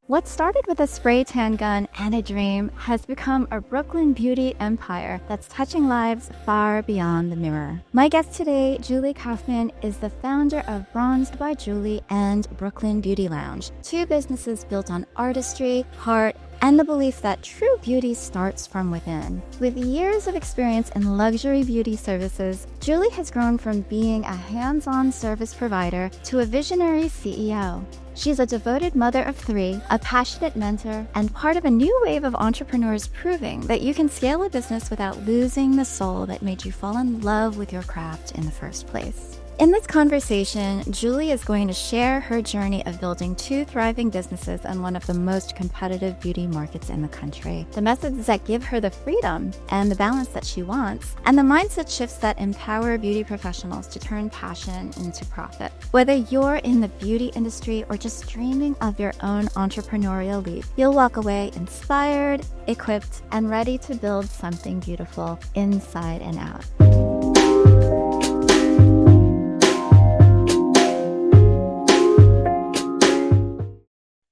What started with a spray tan gun and a dream has become a Brooklyn beauty empire that's touching lives far beyond the mirror. My guest today, Julie Kaufman, is the founder of Bronzed by Julie and Brooklyn Beauty Lounge, two businesses built on artistry, heart, and the belief that true beauty starts from within. With years of experience in luxury beauty services, Julie has grown from being a hands-on service provider to a visionary CEO. She's a devoted mother of three, a passionate mentor, and part of a new wave of entrepreneurs proving that you can scale a business without losing the soul that made you fall in love with your craft in the first place. In this conversation, Julie is going to share her journey of building two thriving businesses in one of the most competitive beauty markets in the country, the methods that give her the freedom and the balance that she wants, and the mindset shifts that empower beauty professionals to turn passion into profit. Whether you're in the beauty industry or just dreaming of your own entrepreneurial leap, you'll walk away inspired, equipped, and ready to build something beautiful inside and out.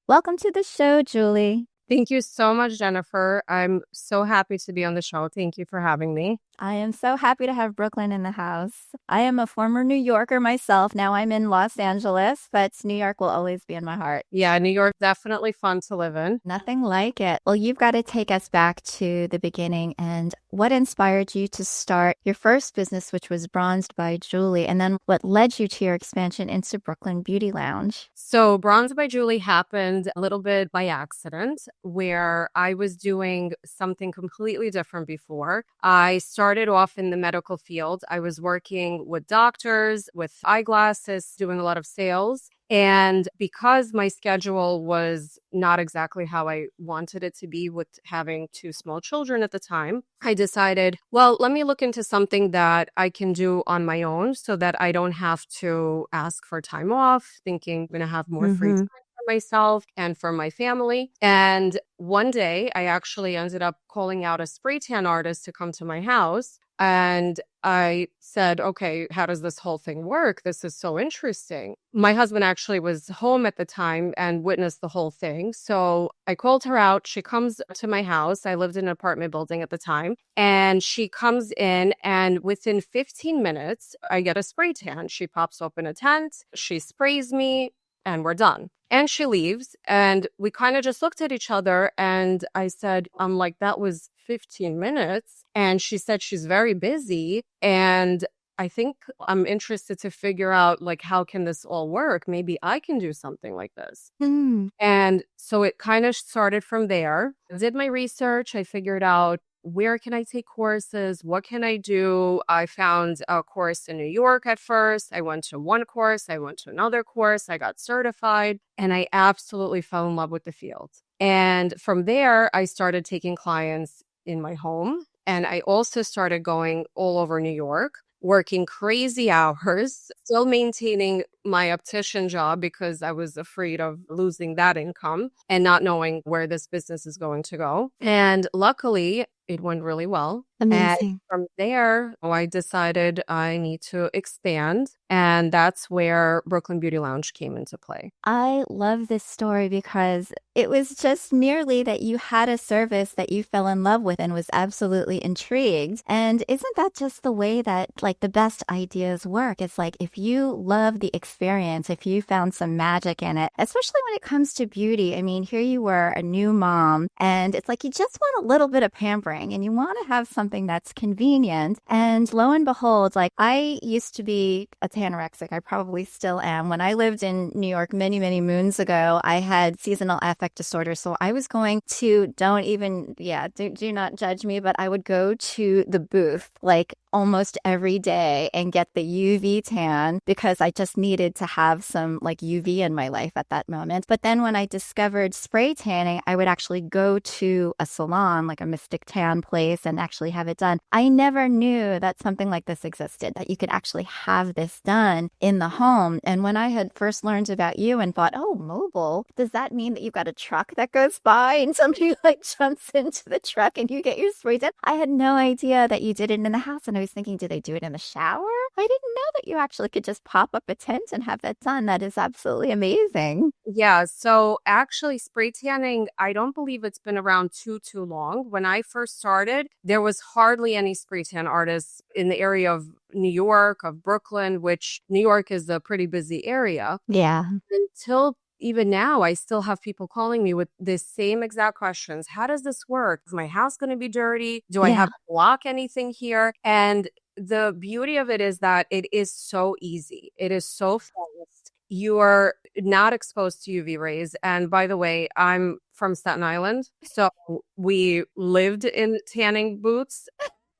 Welcome to the show, Julie. Thank you so much, Jennifer. I'm so happy to be on the show. Thank you for having me. I am so happy to have Brooklyn in the house. I am a former New Yorker myself. Now I'm in Los Angeles, but New York will always be in my heart. Yeah, New York, definitely fun to live in. Nothing like it. Well, you've got to take us back to the beginning and what inspired you to start your first business, which was Bronzed by Julie, and then what led you to your expansion into Brooklyn Beauty Lounge. So Bronzed by Julie happened a little bit by accident, where I was doing something completely different before. I started off in the medical field. I was working with doctors, with eyeglasses, doing a lot of sales. And because my schedule was not exactly how I wanted it to be with having two small children at the time, I decided, well, let me look into something that I can do on my own so that I don't have to ask for time off, thinking I'm going to have more free time for myself and for my family. And one day I actually ended up calling out a spray tan artist to come to my house. And I said, okay, how does this whole thing work? This is so interesting. My husband actually was home at the time and witnessed the whole thing. So I called her out. She comes to my house. I lived in an apartment building at the time. And she comes in, and within 15 minutes, I get a spray tan. She pops open a tent. She sprays me, and we're done. And she leaves, and we kind of just looked at each other, and I said, I'm like, that was 15 minutes. And she said she's very busy, and I think I'm interested to figure out, like, how can this all work? Maybe I can do something like this. And so it kind of started from there. I did my research. I figured out, where can I take courses? What can I do? I found a course in New York at first. I went to one course. I went to another course. I got certified, and I absolutely fell in love with the field. And from there, I started taking clients in my home. And I also started going all over New York, working crazy hours, still maintaining my optician job because I was afraid of losing that income and not knowing where this business is going to go. And luckily, it went really well. Amazing. And from there, I decided I need to expand. And that's where Brooklyn Beauty Lounge came into play. I love this story because it was just merely that you had a service that you fell in love with and was absolutely intrigued. And isn't that just the way that, like, the best ideas work? It's like, if you love the experience, if you found some magic in it, especially when it comes to beauty. I mean, here you were, a new mom, and it's like you just want a little bit of pampering and you want to have something that's convenient. And lo and behold, like, I used to be a anorexic. I probably still am. When I lived in New York many, many moons ago, I had seasonal affect disorder. So I was going to, do not judge me, but I would go to the booth like almost every day and get the UV tan because I just needed to have some like UV in my life at that moment. But then when I discovered spray tanning, I would actually go to a salon, like a Mystic Tan place, and actually have it done. I never knew that something like this existed, that you could actually have this done in the home. And when I had first learned about you and thought, oh, mobile, does that mean that you've got a truck that goes by and somebody like jumps into the truck and you get your spray tan? I had no idea that you did it in the house. And I was thinking, do they do it in the shower? I didn't know that you actually could just pop up a tent and have that done. That is absolutely amazing. Yeah, so actually spray tanning, I don't believe it's been around too long. When I first started, there was hardly any spray tan artists in the area of New York, of Brooklyn, which New York is a pretty busy area. Yeah. Until even now, I still have people calling me with the same exact questions. How does this work? Is my house going to be dirty? Do I Yeah. have to block anything here? And the beauty of it is that it is so easy. It is so fast. You are not exposed to UV rays. And by the way, I'm from Staten Island. So we lived in tanning booths.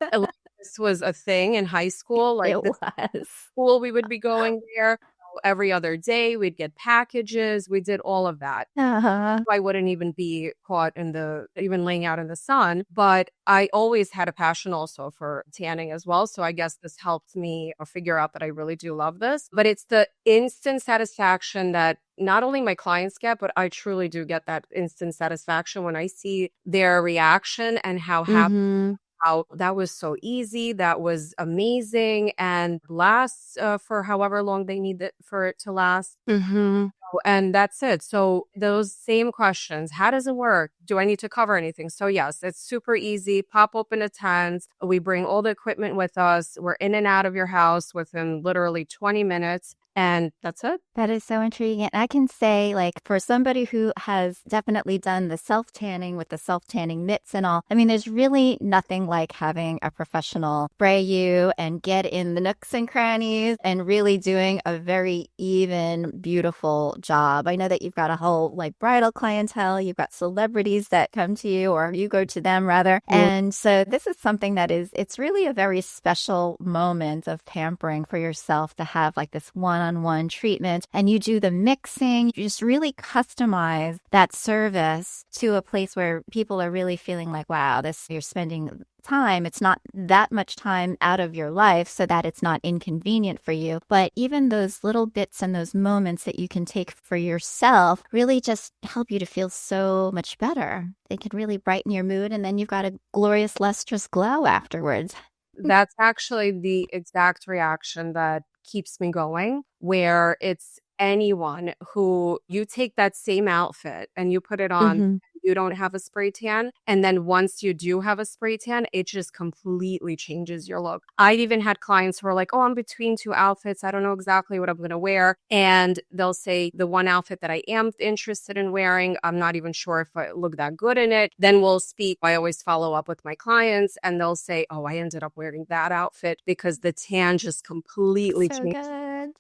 Like, this was a thing in high school. Like It this was. school, we would be going there every other day. We'd get packages. We did all of that. Uh-huh. I wouldn't even be caught in even laying out in the sun. But I always had a passion also for tanning as well. So I guess this helped me figure out that I really do love this. But it's the instant satisfaction that not only my clients get, but I truly do get that instant satisfaction when I see their reaction and how happy. Mm-hmm. How that was so easy, that was amazing, and lasts for however long they need it for it to last. Mm-hmm. And that's it. So those same questions, how does it work? Do I need to cover anything? So yes, it's super easy. Pop open a tent. We bring all the equipment with us. We're in and out of your house within literally 20 minutes. And that's it. That is so intriguing. And I can say, like, for somebody who has definitely done the self tanning with the self tanning mitts and all, I mean, there's really nothing like having a professional spray you and get in the nooks and crannies and really doing a very even, beautiful job. I know that you've got a whole like bridal clientele, you've got celebrities that come to you or you go to them rather. And so this is something that it's really a very special moment of pampering for yourself to have like this one-on-one treatment, and you do the mixing. You just really customize that service to a place where people are really feeling like, wow, you're spending time. It's not that much time out of your life so that it's not inconvenient for you. But even those little bits and those moments that you can take for yourself really just help you to feel so much better. They can really brighten your mood, and then you've got a glorious, lustrous glow afterwards. That's actually the exact reaction that keeps me going, where it's anyone who you take that same outfit and you put it on. Mm-hmm. You don't have a spray tan. And then once you do have a spray tan, it just completely changes your look. I've even had clients who are like, oh, I'm between two outfits. I don't know exactly what I'm going to wear. And they'll say the one outfit that I am interested in wearing, I'm not even sure if I look that good in it. Then we'll speak. I always follow up with my clients and they'll say, oh, I ended up wearing that outfit because the tan just completely So changed. good.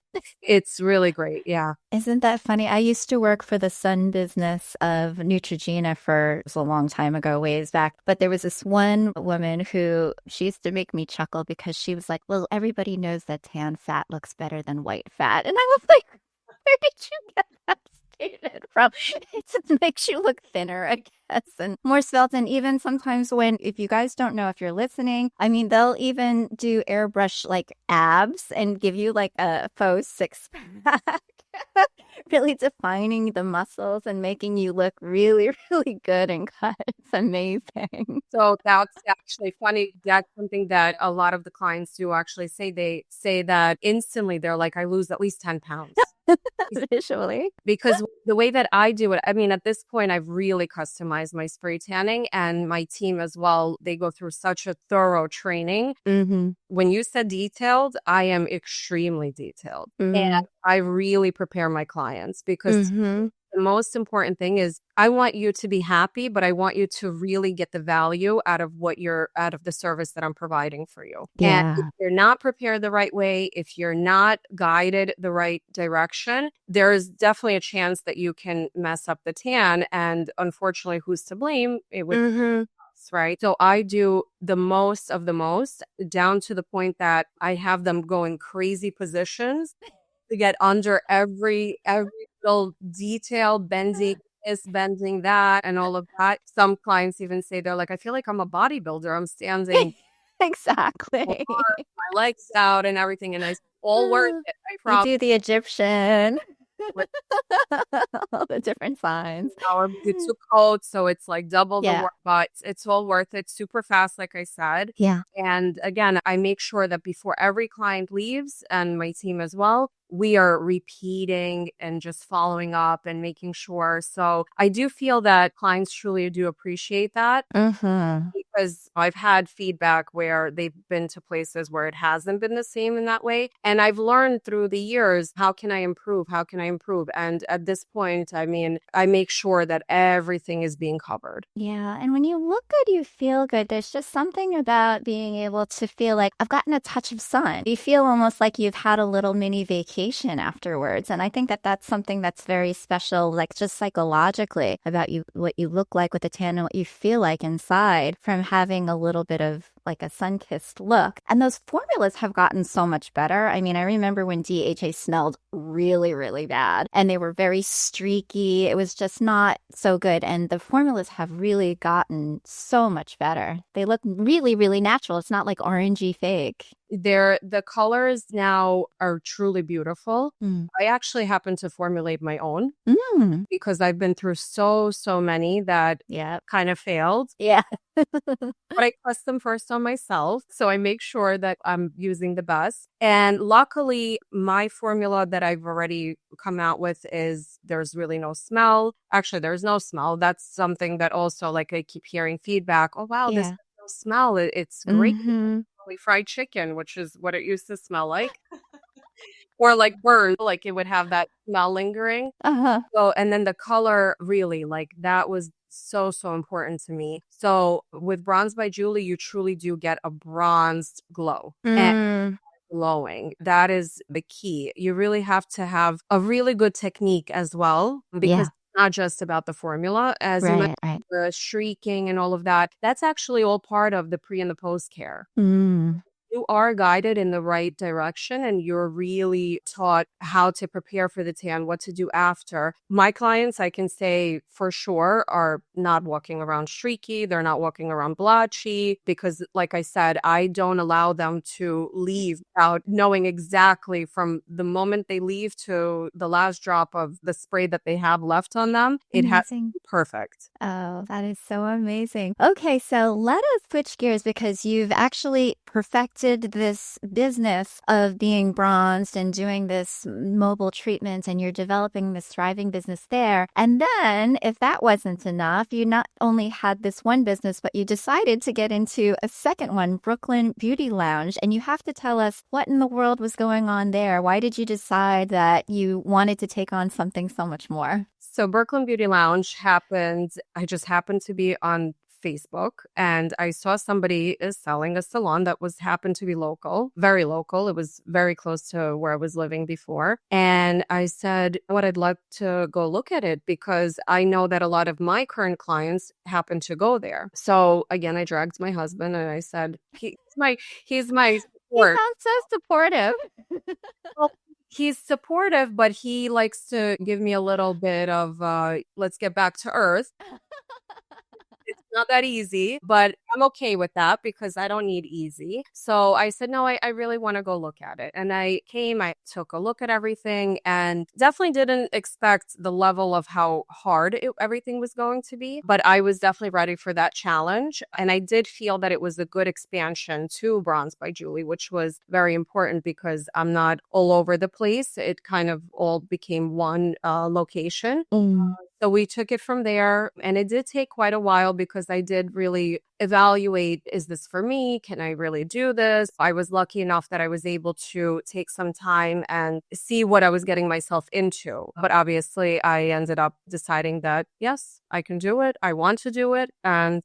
It's really great. Yeah. Isn't that funny? I used to work for the sun business of Neutrogena for a long time ago, ways back. But there was this one woman who she used to make me chuckle because she was like, well, everybody knows that tan fat looks better than white fat. And I was like, where did you get that statement from? It just makes you look thinner, I guess, and more svelte. And even sometimes if you guys don't know, if you're listening, I mean, they'll even do airbrush like abs and give you like a faux six pack. Really defining the muscles and making you look really, really good and cut. It's amazing. So that's actually funny. That's something that a lot of the clients do actually say. They say that instantly they're like, I lose at least 10 pounds. Visually. Because the way that I do it, I mean, at this point, I've really customized my spray tanning and my team as well. They go through such a thorough training. Mm-hmm. When you said detailed, I am extremely detailed. Mm-hmm. And I really prepare my clients because Mm-hmm. the most important thing is I want you to be happy, but I want you to really get the value out of out of the service that I'm providing for you. Yeah. And if you're not prepared the right way, if you're not guided the right direction, there's definitely a chance that you can mess up the tan. And unfortunately, who's to blame? It would Mm-hmm. right? So I do the most of the most down to the point that I have them go in crazy positions to get under every little detail, bending this, bending that, and all of that. Some clients even say they're like, I feel like I'm a bodybuilder. I'm standing Exactly. my legs out and everything, and it's all worth it. I You promise. do the Egyptian. with All the different signs. our two coats, so it's like double the Yeah. work, but it's all worth it. Super fast, like I said. Yeah. And again, I make sure that before every client leaves, and my team as well, we are repeating and just following up and making sure. So I do feel that clients truly do appreciate that. Mm-hmm. Because I've had feedback where they've been to places where it hasn't been the same in that way. And I've learned through the years, how can I improve? How can I improve? And at this point, I mean, I make sure that everything is being covered. Yeah. And when you look good, you feel good. There's just something about being able to feel like I've gotten a touch of sun. You feel almost like you've had a little mini vacation afterwards. And I think that that's something that's very special, like just psychologically about you, what you look like with a tan and what you feel like inside from having a little bit of like a sun-kissed look. And those formulas have gotten so much better. I mean, I remember when DHA smelled really, really bad and they were very streaky. It was just not so good. And the formulas have really gotten so much better. They look really, really natural. It's not like orangey fake. The colors now are truly beautiful. Mm. I actually happen to formulate my own Mm. because I've been through so many that Yeah. kind of failed. Yeah. But I custom first on myself. So I make sure that I'm using the best. And luckily, my formula that I've already come out with is there's really no smell. Actually, there's no smell. That's something that also, like, I keep hearing feedback. Oh, wow, this Yeah. has no smell. It's great. Mm-hmm. Fried chicken, which is what it used to smell like. Or like birds, like it would have that smell lingering. Uh-huh. So, and then the color really, like that was so important to me. So with Bronze by Julie, you truly do get a bronzed glow and Mm. glowing. That is the key. You really have to have a really good technique as well, because Yeah. it's not just about the formula. As you mentioned, Right. the shrieking and all of that, that's actually all part of the pre and the post care. Mm. You are guided in the right direction and you're really taught how to prepare for the tan, what to do after. My clients, I can say for sure, are not walking around streaky. They're not walking around blotchy because, like I said, I don't allow them to leave without knowing exactly from the moment they leave to the last drop of the spray that they have left on them. It has to Amazing. be perfect. Oh, that is so amazing. Okay, so let us switch gears because you've actually perfected this business of being bronzed and doing this mobile treatment, and you're developing this thriving business there. And then, if that wasn't enough, you not only had this one business, but you decided to get into a second one, Brooklyn Beauty Lounge. And you have to tell us what in the world was going on there. Why did you decide that you wanted to take on something so much more? So Brooklyn Beauty Lounge happened. I just happened to be on Facebook and I saw somebody is selling a salon that happened to be local, very local. It was very close to where I was living before. And I said, what, I'd like to go look at it because I know that a lot of my current clients happen to go there. So again, I dragged my husband and I said, he's my He support. sounds so supportive. Well, he's supportive, but he likes to give me a little bit of, let's get back to earth. It's not that easy, but I'm okay with that because I don't need easy. So I said, no, I really want to go look at it. And I took a look at everything and definitely didn't expect the level of how hard everything was going to be. But I was definitely ready for that challenge. And I did feel that it was a good expansion to Bronze by Julie, which was very important because I'm not all over the place. It kind of all became one location. Mm. So we took it from there and it did take quite a while because I did really evaluate, is this for me? Can I really do this? I was lucky enough that I was able to take some time and see what I was getting myself into. But obviously I ended up deciding that, yes, I can do it. I want to do it. And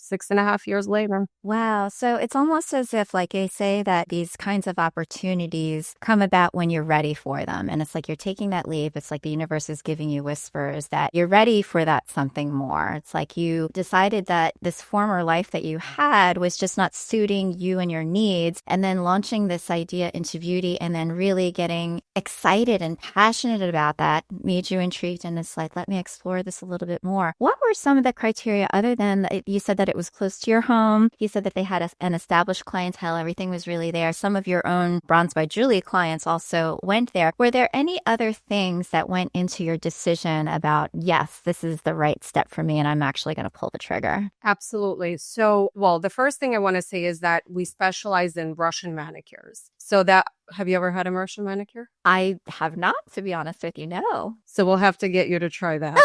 6.5 years later. Wow. So it's almost as if, like they say, that these kinds of opportunities come about when you're ready for them. And it's like you're taking that leap. It's like the universe is giving you whispers that you're ready for that something more. It's like you decided that this former life that you had was just not suiting you and your needs. And then launching this idea into beauty and then really getting excited and passionate about that made you intrigued. And it's like, let me explore this a little bit more. What were some of the criteria other than you said that it was close to your home. You said that they had an established clientele. Everything was really there. Some of your own Bronze by Julie clients also went there. Were there any other things that went into your decision about, yes, this is the right step for me and I'm actually going to pull the trigger? Absolutely. So, well, the first thing I want to say is that we specialize in Russian manicures. So that, have you ever had a Russian manicure? I have not, to be honest with you, no. So we'll have to get you to try that.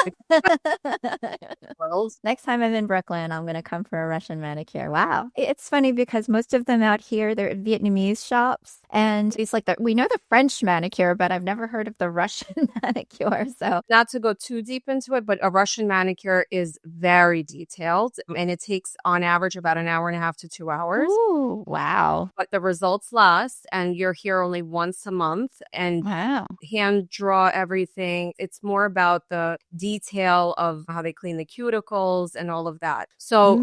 Next time I'm in Brooklyn, I'm going to come for a Russian manicure. Wow. It's funny because most of them out here, they're Vietnamese shops. And it's like, we know the French manicure, but I've never heard of the Russian manicure. So not to go too deep into it, but a Russian manicure is very detailed and it takes on average about an hour and a half to 2 hours. Ooh, wow. But the results last and you're here only once a month and wow. hand draw everything. It's more about the detail of how they clean the cuticles and all of that. So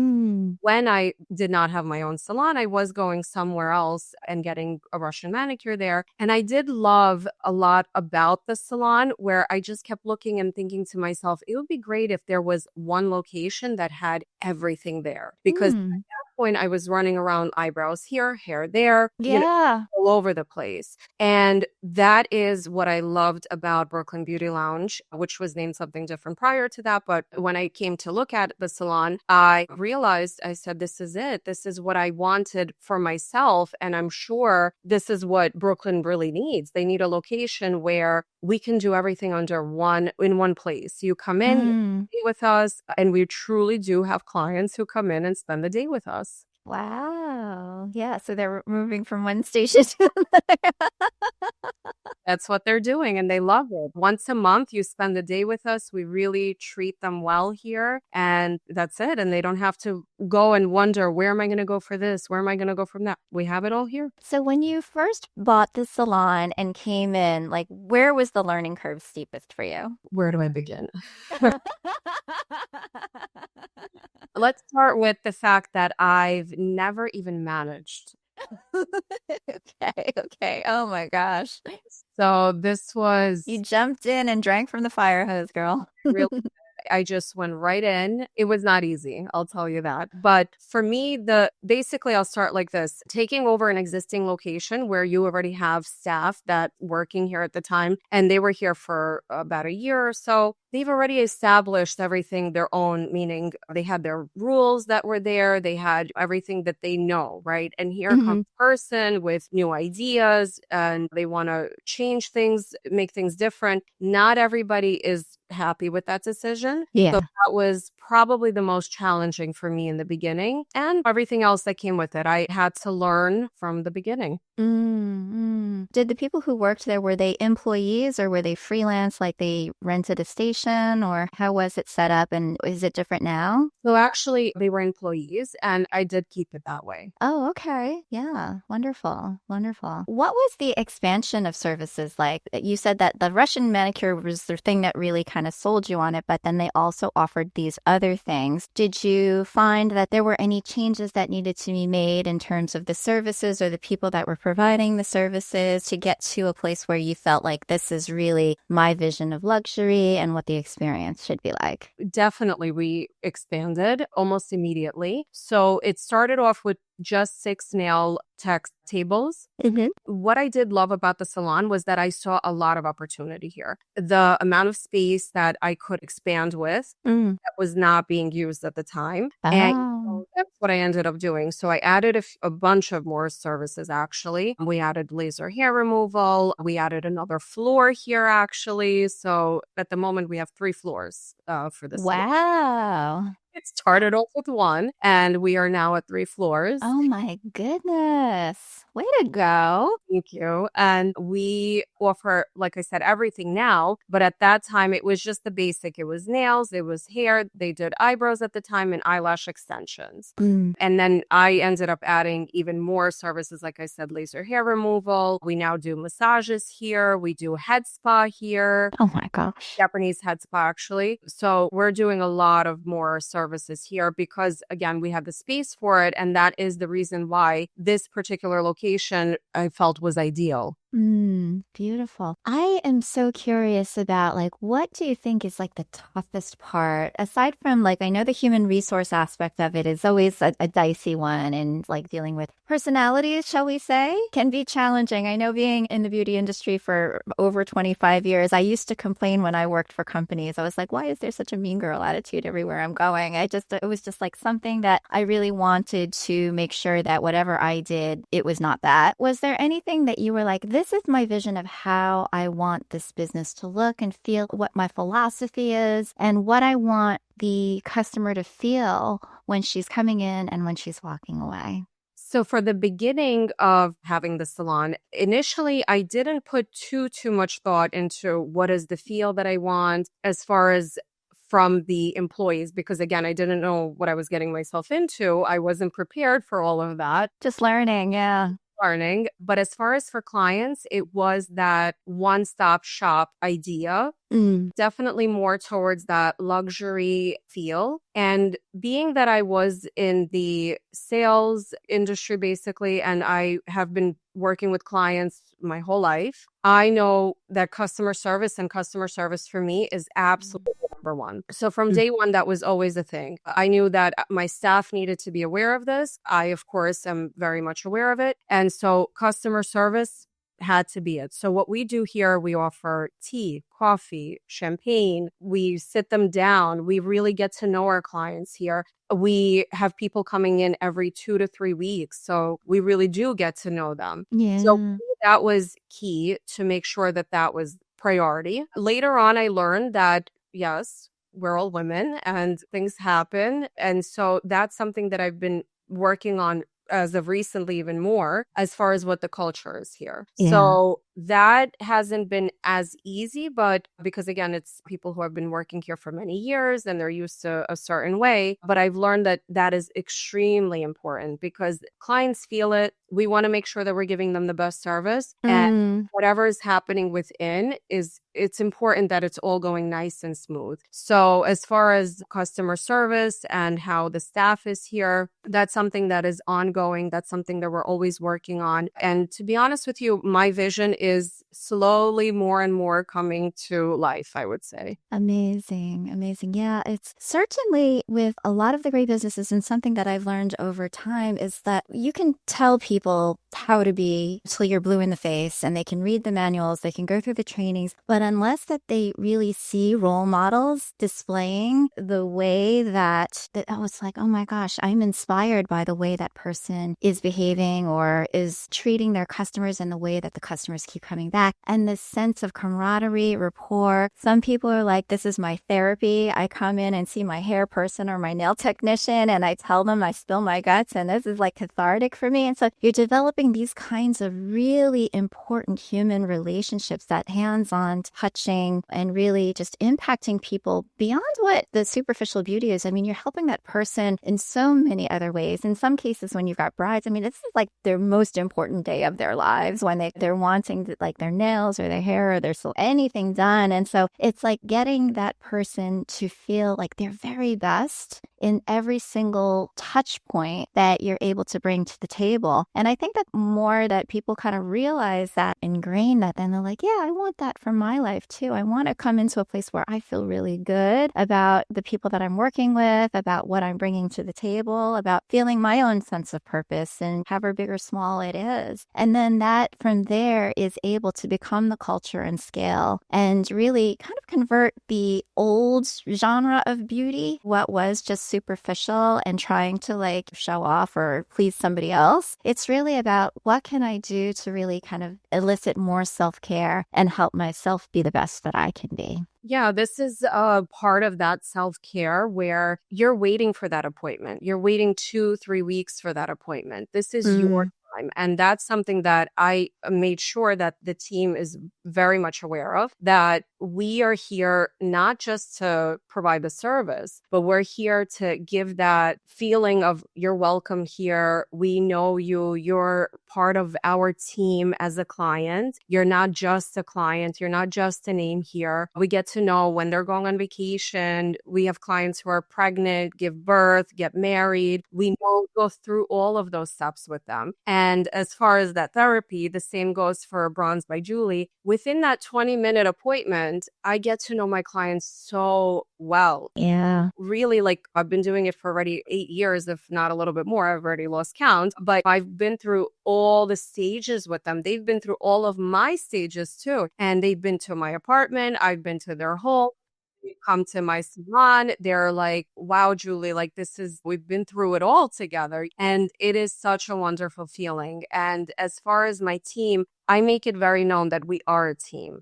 when I did not have my own salon, I was going somewhere else and getting a Russian manicure there. And I did love a lot about the salon where I just kept looking and thinking to myself, it would be great if there was one location that had everything there. Because at that point, I was running around eyebrows here, hair there, all over the place. And that is what I loved about Brooklyn Beauty Lounge, which was named something different prior to that. But when I came to look at the salon, I realized, I said, this is it. This is what I wanted for myself. And I'm sure this is what Brooklyn really needs. They need a location where we can do everything in one place. You come in with us, and we truly do have clients who come in and spend the day with us. Wow. Yeah. So they're moving from one station to another. That's what they're doing, and they love it. Once a month, you spend the day with us. We really treat them well here, and that's it. And they don't have to go and wonder, where am I going to go for this? Where am I going to go from that? We have it all here. So when you first bought the salon and came in, like, where was the learning curve steepest for you? Where do I begin? Let's start with the fact that I've never even managed. Okay. Oh my gosh. So this was... You jumped in and drank from the fire hose, girl. Really, I just went right in. It was not easy, I'll tell you that. But for me, basically, I'll start like this. Taking over an existing location where you already have staff that working here at the time, and they were here for about a year or so. They've already established everything their own, meaning they had their rules that were there. They had everything that they know, right? And here comes a person with new ideas and they want to change things, make things different. Not everybody is happy with that decision. Yeah. So that was probably the most challenging for me in the beginning, and everything else that came with it. I had to learn from the beginning. Did the people who worked there, were they employees or were they freelance, like they rented a station, or how was it set up, and is it different now? So actually, they were employees and I did keep it that way. Oh, okay. Yeah. Wonderful. What was the expansion of services like? You said that the Russian manicure was the thing that really kind of sold you on it, but then they also offered these other things. Did you find that there were any changes that needed to be made in terms of the services or the people that were providing the services to get to a place where you felt like this is really my vision of luxury and what the experience should be like? Definitely, we expanded almost immediately. So it started off with just 6 nail tech tables. What I did love about the salon was that I saw a lot of opportunity here. The amount of space that I could expand with that was not being used at the time. And so that's what I ended up doing. So I added a bunch of more services, actually. We added laser hair removal. We added another floor here, actually. So at the moment, we have 3 floors for this. Wow. It started off with 1, and we are now at 3 floors. Oh my goodness. Way to go. Thank you. And we offer, like I said, everything now. But at that time, it was just the basic. It was nails, it was hair. They did eyebrows at the time and eyelash extensions. And then I ended up adding even more services. Like I said, laser hair removal. We now do massages here. We do head spa here. Oh my gosh. Japanese head spa, actually. So we're doing a lot of more services here because, again, we have the space for it. And that is the reason why this particular location I felt was ideal. Beautiful. I am so curious about like, what do you think is like the toughest part aside from like, I know the human resource aspect of it is always a dicey one, and like dealing with personalities, shall we say, can be challenging. I know being in the beauty industry for over 25 years, I used to complain when I worked for companies. I was like, why is there such a mean girl attitude everywhere I'm going? It was just like something that I really wanted to make sure that whatever I did, it was not that. Was there anything that you were like, this is my vision of how I want this business to look and feel, what my philosophy is, and what I want the customer to feel when she's coming in and when she's walking away? So for the beginning of having the salon, initially I didn't put too much thought into what is the feel that I want as far as from the employees, because again, I didn't know what I was getting myself into. I wasn't prepared for all of that. Just learning, yeah. Learning. But as far as for clients, it was that one-stop shop idea. Definitely more towards that luxury feel. And being that I was in the sales industry basically, and I have been working with clients my whole life, I know that customer service for me is absolutely number one. So from day one, that was always a thing. I knew that my staff needed to be aware of this. I, of course, am very much aware of it. And so customer service had to be it. So what we do here, we offer tea, coffee, champagne. We sit them down. We really get to know our clients here. We have people coming in every 2 to 3 weeks. So we really do get to know them. Yeah. So that was key to make sure that that was priority. Later on, I learned that, yes, we're all women and things happen. And so that's something that I've been working on as of recently, even more, as far as what the culture is here. Yeah. So that hasn't been as easy, but because again, it's people who have been working here for many years and they're used to a certain way. But I've learned that that is extremely important because clients feel it. We want to make sure that we're giving them the best service, and whatever is happening within it's important that it's all going nice and smooth. So as far as customer service and how the staff is here, that's something that is ongoing. That's something that we're always working on. And to be honest with you, my vision is slowly more and more coming to life, I would say. Amazing. Amazing. Yeah, it's certainly with a lot of the great businesses, and something that I've learned over time is that you can tell people how to be till you're blue in the face, and they can read the manuals, they can go through the trainings, but unless that they really see role models displaying the way that oh, it's like, oh my gosh, I'm inspired by the way that person is behaving or is treating their customers and the way that the customers keep coming back. And this sense of camaraderie, rapport. Some people are like, this is my therapy. I come in and see my hair person or my nail technician and I tell them I spill my guts and this is like cathartic for me. And so you're developing these kinds of really important human relationships, that hands-on touching and really just impacting people beyond what the superficial beauty is. I mean, you're helping that person in so many other ways. In some cases, when you've got brides, I mean, this is like their most important day of their lives when they're wanting to, like, their nails or their hair or their anything done. And so it's like getting that person to feel like their very best in every single touch point that you're able to bring to the table. And I think that more that people kind of realize that, ingrain that, then they're like, yeah, I want that for my life too. I want to come into a place where I feel really good about the people that I'm working with, about what I'm bringing to the table, about feeling my own sense of purpose, and however big or small it is. And then that from there is able to become the culture and scale and really kind of convert the old genre of beauty, what was just superficial and trying to like show off or please somebody else. It's really about what can I do to really kind of elicit more self-care and help myself be the best that I can be. Yeah, this is a part of that self-care where you're waiting for that appointment. You're waiting 2-3 weeks for that appointment. This is your time. And that's something that I made sure that the team is very much aware of, that we are here not just to provide the service, but we're here to give that feeling of you're welcome here. We know you. You're part of our team as a client. You're not just a client. You're not just a name here. We get to know when they're going on vacation. We have clients who are pregnant, give birth, get married. We know, go through all of those steps with them. And And as far as that therapy, the same goes for Bronze by Julie. Within that 20-minute appointment, I get to know my clients so well. Yeah. Really, like, I've been doing it for already 8 years, if not a little bit more. I've already lost count, but I've been through all the stages with them. They've been through all of my stages too. And they've been to my apartment. I've been to their home. They come to my salon. They're like, wow, Julie, like we've been through it all together. And it is such a wonderful feeling. And as far as my team, I make it very known that we are a team.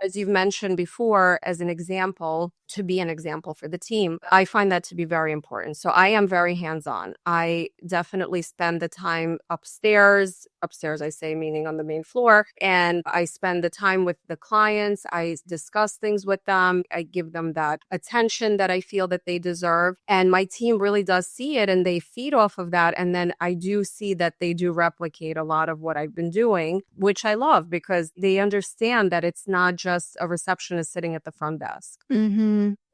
As you've mentioned before, as an example, to be an example for the team, I find that to be very important. So I am very hands-on. I definitely spend the time upstairs, I say, meaning on the main floor, and I spend the time with the clients. I discuss things with them. I give them that attention that I feel that they deserve. And my team really does see it and they feed off of that. And then I do see that they do replicate a lot of what I've been doing, which I love because they understand that it's not just a receptionist sitting at the front desk.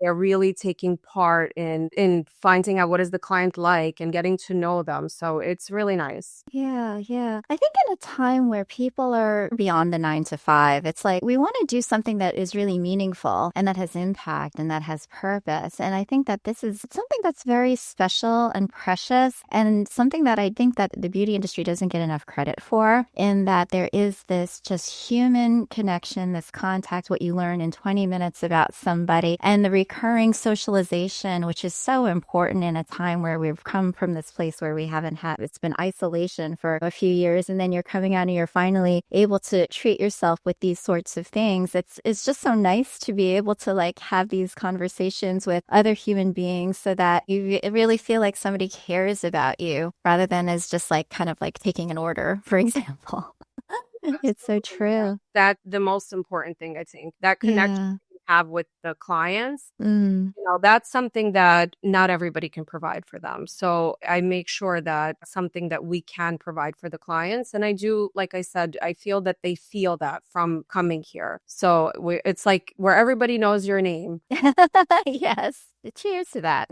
They're really taking part in finding out what is the client like and getting to know them. So it's really nice. Yeah, yeah. I think in a time where people are beyond the 9 to 5, it's like we want to do something that is really meaningful and that has impact and that has purpose. And I think that this is something that's very special and precious and something that I think that the beauty industry doesn't get enough credit for, in that there is this just human connection, this contact, what you learn in 20 minutes about somebody, and the recurring socialization, which is so important in a time where we've come from this place where we haven't had, it's been isolation for a few years, and then you're coming out and you're finally able to treat yourself with these sorts of things. It's just so nice to be able to like have these conversations with other human beings so that you really feel like somebody cares about you rather than as just like kind of like taking an order, for example. It's so true. That's the most important thing, I think. That connection you have with the clients, that's something that not everybody can provide for them. So I make sure that something that we can provide for the clients. And I do, like I said, I feel that they feel that from coming here. So it's like where everybody knows your name. Yes. Cheers to that.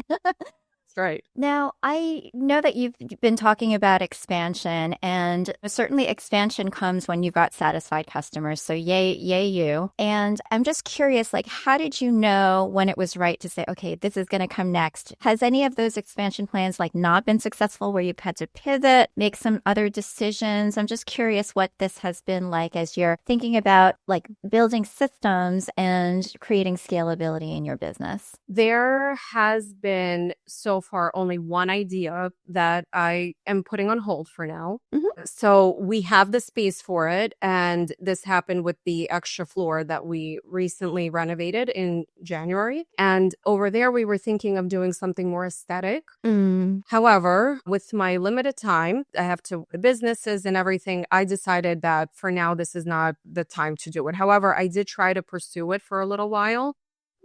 Right. Now, I know that you've been talking about expansion, and certainly expansion comes when you've got satisfied customers. So yay you. And I'm just curious, like, how did you know when it was right to say, okay, this is going to come next? Has any of those expansion plans like not been successful where you've had to pivot, make some other decisions? I'm just curious what this has been like as you're thinking about like building systems and creating scalability in your business. There has been so far only one idea that I am putting on hold for now. So we have the space for it. And this happened with the extra floor that we recently renovated in January. And over there, we were thinking of doing something more aesthetic. However, with my limited time, I have to the businesses and everything. I decided that for now, this is not the time to do it. However, I did try to pursue it for a little while.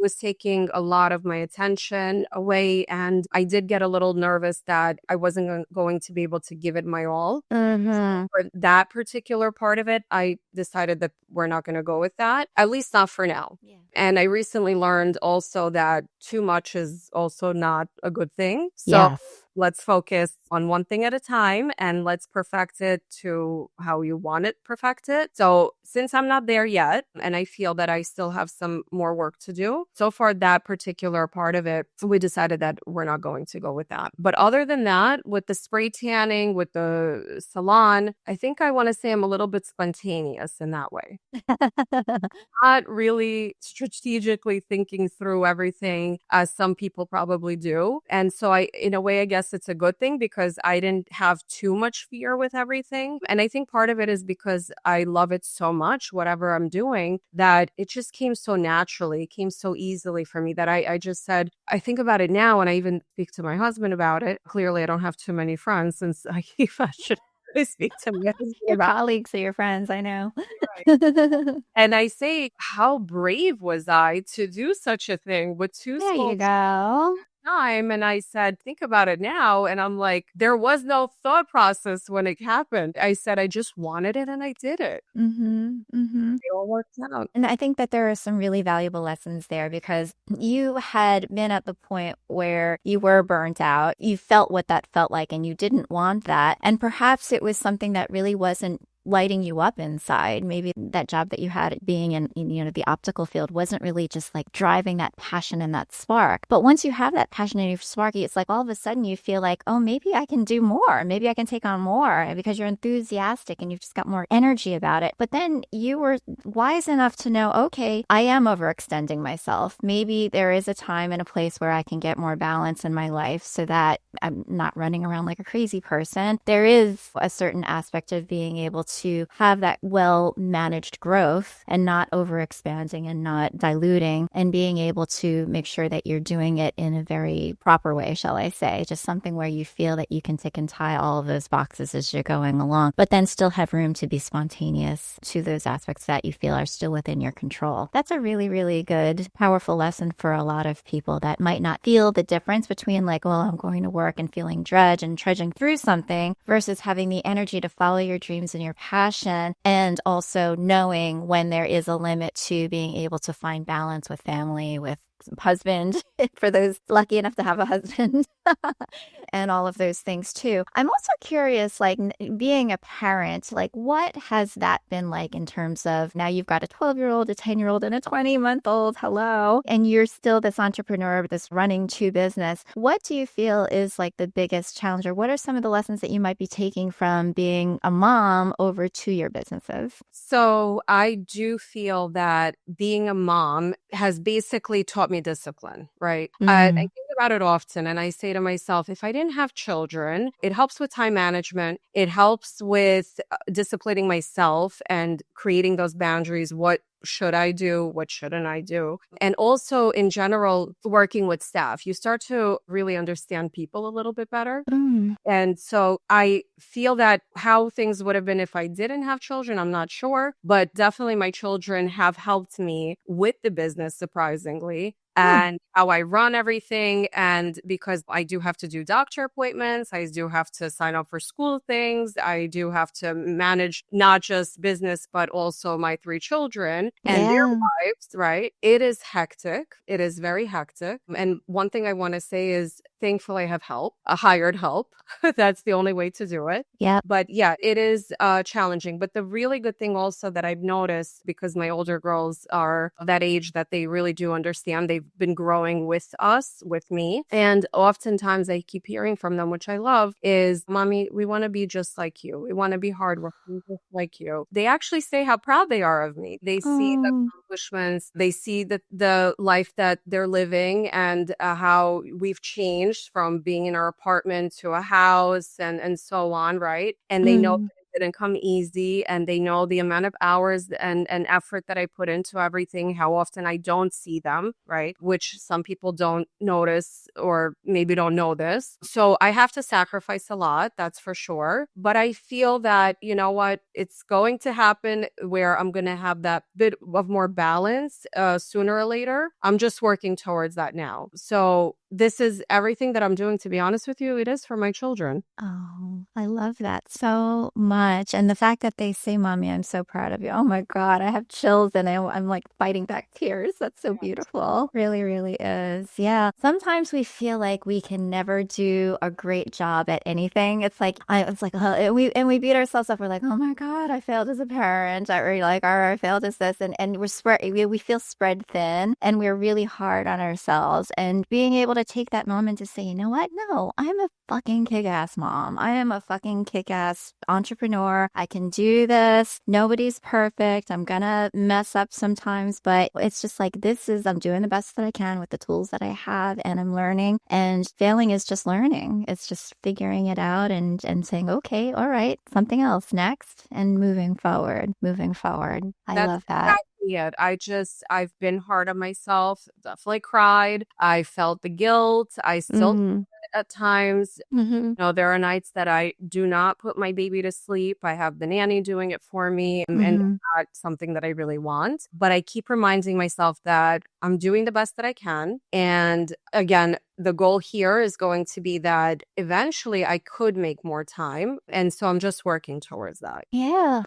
Was taking a lot of my attention away, and I did get a little nervous that I wasn't going to be able to give it my all. For that particular part of it, I decided that we're not going to go with that, at least not for now. And I recently learned also that too much is also not a good thing. So let's focus on one thing at a time and let's perfect it to how you want it perfected. So since I'm not there yet, and I feel that I still have some more work to do, so far that particular part of it, we decided that we're not going to go with that. But other than that, with the spray tanning, with the salon, I think I want to say I'm a little bit spontaneous in that way. Not really strategically thinking through everything as some people probably do. And so in a way, I guess it's a good thing because I didn't have too much fear with everything. And I think part of it is because I love it so much, whatever I'm doing, that it just came so naturally, it came so easily for me that I just said, I think about it now and I even speak to my husband about it. Clearly, I don't have too many friends since I should speak to my husband your about colleagues or your friends, I know. And I say, how brave was I to do such a thing with two There small you go. time. And I said, think about it now. And I'm like, there was no thought process when it happened. I said, I just wanted it and I did it. Mm-hmm. Mm-hmm. It all worked out. And I think that there are some really valuable lessons there because you had been at the point where you were burnt out. You felt what that felt like and you didn't want that. And perhaps it was something that really wasn't lighting you up inside. Maybe that job that you had being in, the optical field wasn't really just like driving that passion and that spark. But once you have that passion and you're sparky, it's like all of a sudden you feel like, oh, maybe I can do more. Maybe I can take on more because you're enthusiastic and you've just got more energy about it. But then you were wise enough to know, okay, I am overextending myself. Maybe there is a time and a place where I can get more balance in my life so that I'm not running around like a crazy person. There is a certain aspect of being able to have that well-managed growth and not overexpanding and not diluting and being able to make sure that you're doing it in a very proper way, shall I say, just something where you feel that you can tick and tie all of those boxes as you're going along, but then still have room to be spontaneous to those aspects that you feel are still within your control. That's a really, really good, powerful lesson for a lot of people that might not feel the difference between like, well, I'm going to work and feeling dredge and trudging through something versus having the energy to follow your dreams and your passion, and also knowing when there is a limit to being able to find balance with family, with husband, for those lucky enough to have a husband, and all of those things too. I'm also curious, like being a parent, like what has that been like in terms of now you've got a 12-year-old, a 10-year-old, and a 20-month-old, hello, and you're still this entrepreneur, this running two business. What do you feel is like the biggest challenge, or what are some of the lessons that you might be taking from being a mom over to your businesses? So I do feel that being a mom has basically taught me discipline, right? I think about it often and I say to myself, if I didn't have children, it helps with time management. It helps with disciplining myself and creating those boundaries. What should I do? What shouldn't I do? And also in general, working with staff, you start to really understand people a little bit better. And so I feel that how things would have been if I didn't have children, I'm not sure, but definitely my children have helped me with the business, surprisingly. And how I run everything. And because I do have to do doctor appointments, I do have to sign up for school things. I do have to manage not just business, but also my 3 children and their lives, right? It is hectic. It is very hectic. And one thing I want to say is thankfully I have help, a hired help. That's the only way to do it. Yeah. But yeah, it is challenging. But the really good thing also that I've noticed, because my older girls are of that age that they really do understand, they've been growing with us, with me. And oftentimes I keep hearing from them, which I love, is, Mommy, we want to be just like you. We want to be hardworking just like you. They actually say how proud they are of me. They see the accomplishments. They see the life that they're living and how we've changed from being in our apartment to a house and so on, right? And they know that it didn't come easy, and they know the amount of hours and effort that I put into everything, how often I don't see them, right? Which some people don't notice or maybe don't know this. So I have to sacrifice a lot, that's for sure. But I feel that, you know what, it's going to happen where I'm going to have that bit of more balance sooner or later. I'm just working towards that now. So this is everything that I'm doing, to be honest with you. It is for my children. Oh, I love that so much. And the fact that they say, Mommy, I'm so proud of you. Oh my God, I have chills and I'm like fighting back tears. That's so beautiful. Really, really is. Yeah. Sometimes we feel like we can never do a great job at anything. It's like, we beat ourselves up. We're like, oh my God, I failed as a parent. Or like, I failed as this. And we feel spread thin and we're really hard on ourselves. And being able to take that moment to say, you know what? No, I'm a fucking kick-ass mom. I am a fucking kick-ass entrepreneur. I can do this. Nobody's perfect. I'm gonna mess up sometimes, but it's just like, I'm doing the best that I can with the tools that I have, and I'm learning, and failing is just learning. It's just figuring it out and saying, okay, all right, something else next, and moving forward. I love that. Yet. I've been hard on myself, definitely cried. I felt the guilt. I still at times. Mm-hmm. There are nights that I do not put my baby to sleep. I have the nanny doing it for me, and Mm-hmm. it's not something that I really want. But I keep reminding myself that I'm doing the best that I can. And again, the goal here is going to be that eventually I could make more time. And so I'm just working towards that. Yeah.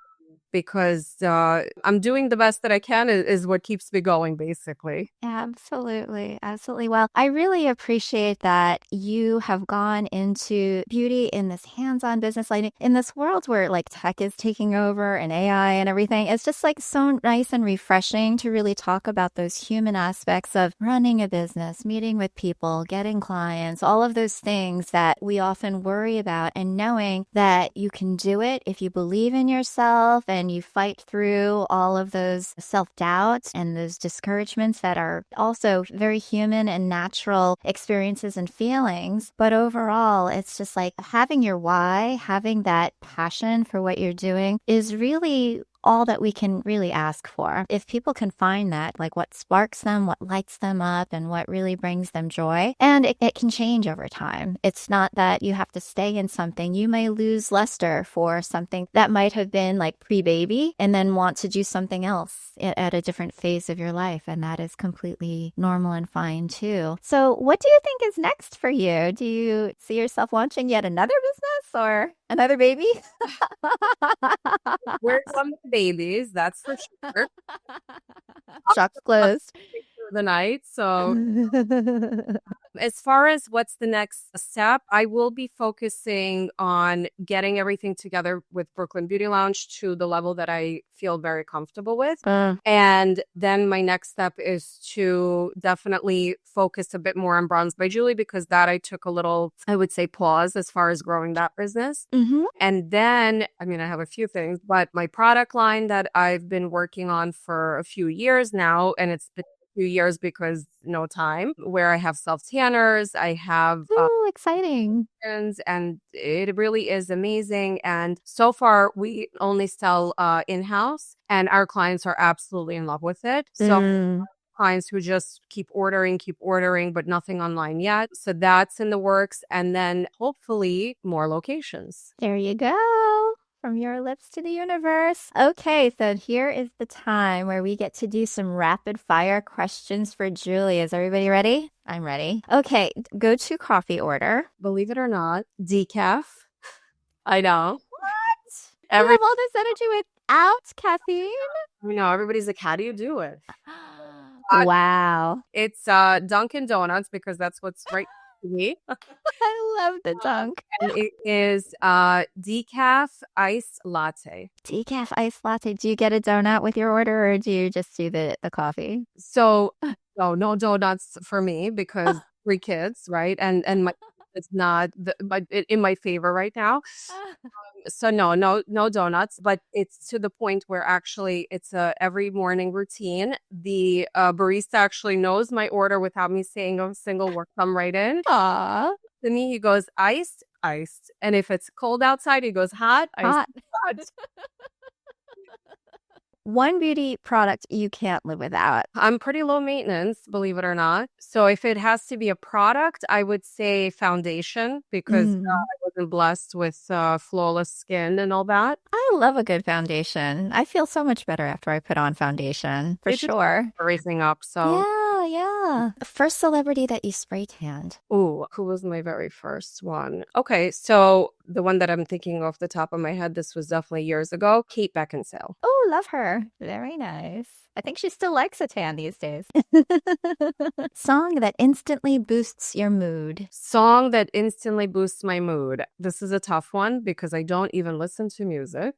Because I'm doing the best that I can is what keeps me going, basically. Absolutely. Absolutely. Well, I really appreciate that you have gone into beauty in this hands-on business, like in this world where like tech is taking over and AI and everything. It's just like so nice and refreshing to really talk about those human aspects of running a business, meeting with people, getting clients, all of those things that we often worry about, and knowing that you can do it if you believe in yourself and you fight through all of those self-doubts and those discouragements that are also very human and natural experiences and feelings. But overall, it's just like having your why, having that passion for what you're doing is really all that we can really ask for. If people can find that, like what sparks them, what lights them up, and what really brings them joy, and it can change over time. It's not that you have to stay in something. You may lose luster for something that might have been like pre-baby and then want to do something else at a different phase of your life. And that is completely normal and fine too. So what do you think is next for you? Do you see yourself launching yet another business or another baby? We're some babies, that's for sure. Shops closed. Through the night. So as far as what's the next step, I will be focusing on getting everything together with Brooklyn Beauty Lounge to the level that I feel very comfortable with. And then my next step is to definitely focus a bit more on Bronze by Julie, because that I took a little, I would say, pause as far as growing that business. Mm-hmm. And then, I mean, I have a few things, but my product line that I've been working on for a few years now, and it's been a few years because no time, where I have self tanners, I have Ooh, exciting. and it really is amazing. And so far, we only sell in-house, and our clients are absolutely in love with it. So clients who just keep ordering, but nothing online yet. So that's in the works. And then hopefully more locations. There you go. From your lips to the universe. Okay, so here is the time where we get to do some rapid fire questions for Julie. Is everybody ready? I'm ready. Okay, go to coffee order. Believe it or not, decaf. I know. What? You have all this energy without caffeine? I know, everybody's like, how do you do it? Wow. It's Dunkin' Donuts, because that's what's right to me. I love the dunk. And it is decaf iced latte. Decaf iced latte. Do you get a donut with your order, or do you just do the coffee? So no donuts for me, because 3 kids, right? And my it's not in my favor right now. So no donuts, but it's to the point where actually it's a every morning routine. The barista actually knows my order without me saying a single word. Come right in. Aw. To me, he goes iced, iced. And if it's cold outside, he goes hot, iced, Hot. hot. One beauty product you can't live without. I'm pretty low maintenance, believe it or not. So if it has to be a product, I would say foundation, because I wasn't blessed with flawless skin and all that. I love a good foundation. I feel so much better after I put on foundation, for sure. Raising up, so. Yeah. First celebrity that you spray tanned. Ooh, who was my very first one? Okay, so the one that I'm thinking off the top of my head, this was definitely years ago, Kate Beckinsale. Oh, love her. Very nice. I think she still likes a tan these days. Song that instantly boosts your mood. Song that instantly boosts my mood. This is a tough one because I don't even listen to music.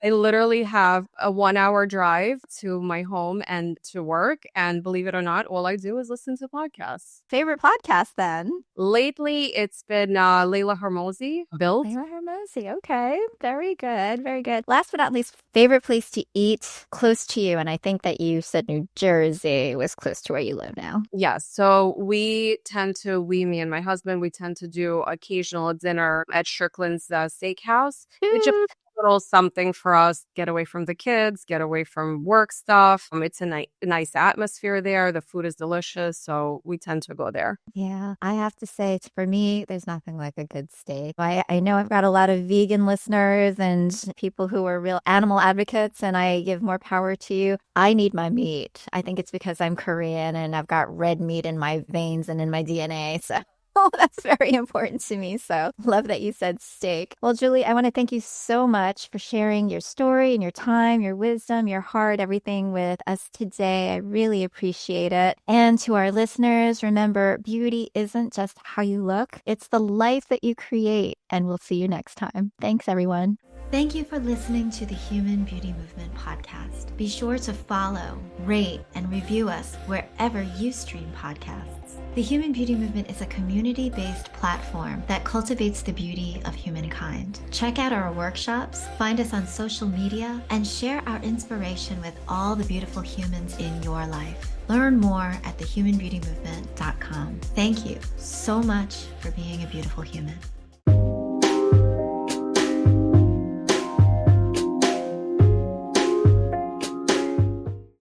I literally have a 1-hour drive to my home and to work. And believe it or not, all I do is listen to podcasts. Favorite podcast then? Lately, it's been Layla Hermosi, Built. Layla Hermosi. Okay. Very good. Very good. Last but not least, favorite place to eat close to you. And I think that you said New Jersey was close to where you live now. Yes. So me and my husband, we tend to do occasional dinner at Strickland's Steakhouse, which little something for us, get away from the kids, get away from work stuff. It's a nice atmosphere there. The food is delicious, so we tend to go there. Yeah, I have to say, for me, there's nothing like a good steak. I know I've got a lot of vegan listeners and people who are real animal advocates, and I give more power to you. I need my meat. I think it's because I'm Korean and I've got red meat in my veins and in my DNA. So oh, that's very important to me. So love that you said steak. Well, Julie, I want to thank you so much for sharing your story and your time, your wisdom, your heart, everything with us today. I really appreciate it. And to our listeners, remember, beauty isn't just how you look, it's the life that you create. And we'll see you next time. Thanks, everyone. Thank you for listening to the Human Beauty Movement podcast. Be sure to follow, rate, and review us wherever you stream podcasts. The Human Beauty Movement is a community-based platform that cultivates the beauty of humankind. Check out our workshops, find us on social media, and share our inspiration with all the beautiful humans in your life. Learn more at thehumanbeautymovement.com. Thank you so much for being a beautiful human.